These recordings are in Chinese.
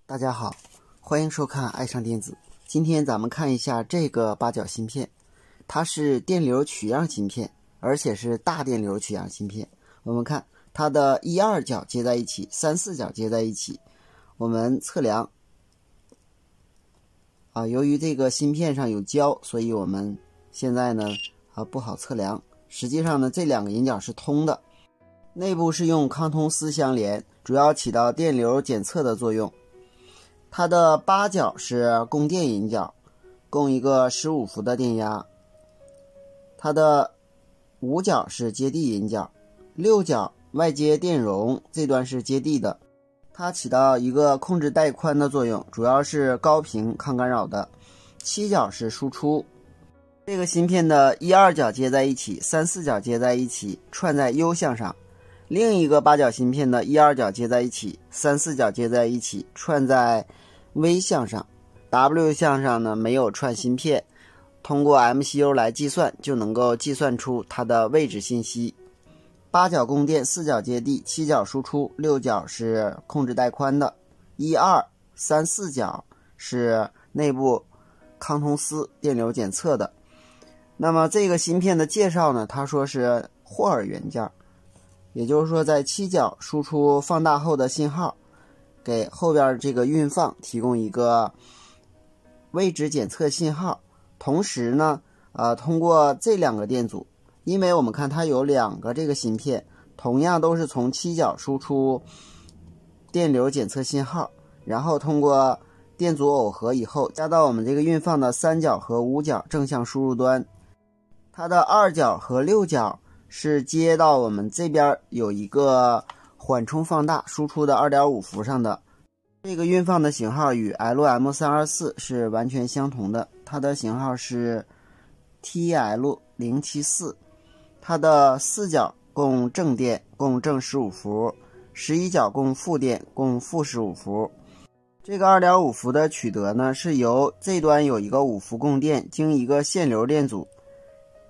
大家好，欢迎收看爱上电子。今天咱们看一下这个八角芯片，它是电流取样芯片，而且是大电流取样芯片。我们看它的1、2角接在一起，3、4角接在一起。我们测量由于这个芯片上有胶，所以我们现在呢不好测量。实际上呢，这两个引脚是通的，内部是用康通丝相连，主要起到电流检测的作用。它的8角是供电引脚，供一个15伏的电压。它的5角是接地引脚，6角外接电容，这端是接地的。它起到一个控制带宽的作用，主要是高频抗干扰的。7角是输出。这个芯片的1、2角接在一起，3、4角接在一起，串在 U 向上。另一个8角芯片的1、2角接在一起，3、4角接在一起，串在 V 向上。 W 向上呢没有串芯片，通过 MCU 来计算就能够计算出它的位置信息。8角供电，4角接地，7角输出，6角是控制带宽的。1、2、3、4角是内部康通丝电流检测的。那么这个芯片的介绍呢，他说是霍尔元件，也就是说在7角输出放大后的信号，给后边这个运放提供一个位置检测信号。同时呢通过这两个电阻，因为我们看它有两个这个芯片，同样都是从7角输出电流检测信号，然后通过电阻耦合以后加到我们这个运放的3角和5角正向输入端。它的2角和6角是接到我们这边有一个缓冲放大输出的 2.5 伏上的。这个运放的型号与 LM324 是完全相同的，它的型号是 TL074。它的4角供正电，供正15伏，11角供负电，供负15伏。这个 2.5 伏的取得呢，是由这端有一个5伏供电，经一个限流电阻，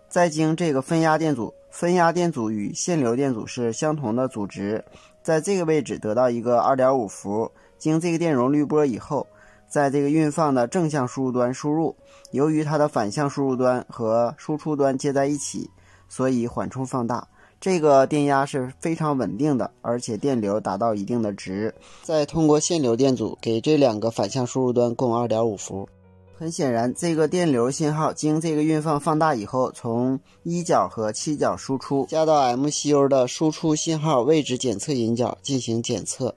再经这个分压电阻，分压电阻与限流电阻是相同的阻值，在这个位置得到一个 2.5 伏，经这个电容滤波以后，在这个运放的正向输入端输入，由于它的反向输入端和输出端接在一起，所以缓冲放大，这个电压是非常稳定的，而且电流达到一定的值，再通过限流电阻给这两个反向输入端供 2.5 伏。很显然，这个电流信号经这个运放放大以后，从1角和7角输出，加到 MCU 的输出信号位置检测引脚进行检测。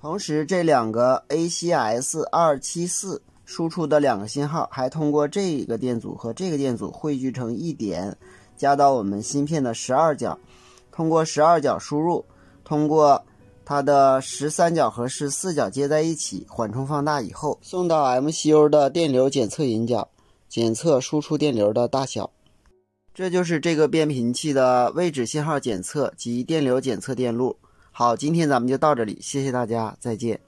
同时，这两个 ACS274 输出的两个信号还通过这个电阻和这个电阻汇聚成一点，加到我们芯片的12角，通过12角输入，通过它的13角和14角接在一起，缓冲放大以后，送到 MCU 的电流检测引脚，检测输出电流的大小。这就是这个变频器的位置信号检测及电流检测电路。好，今天咱们就到这里，谢谢大家，再见。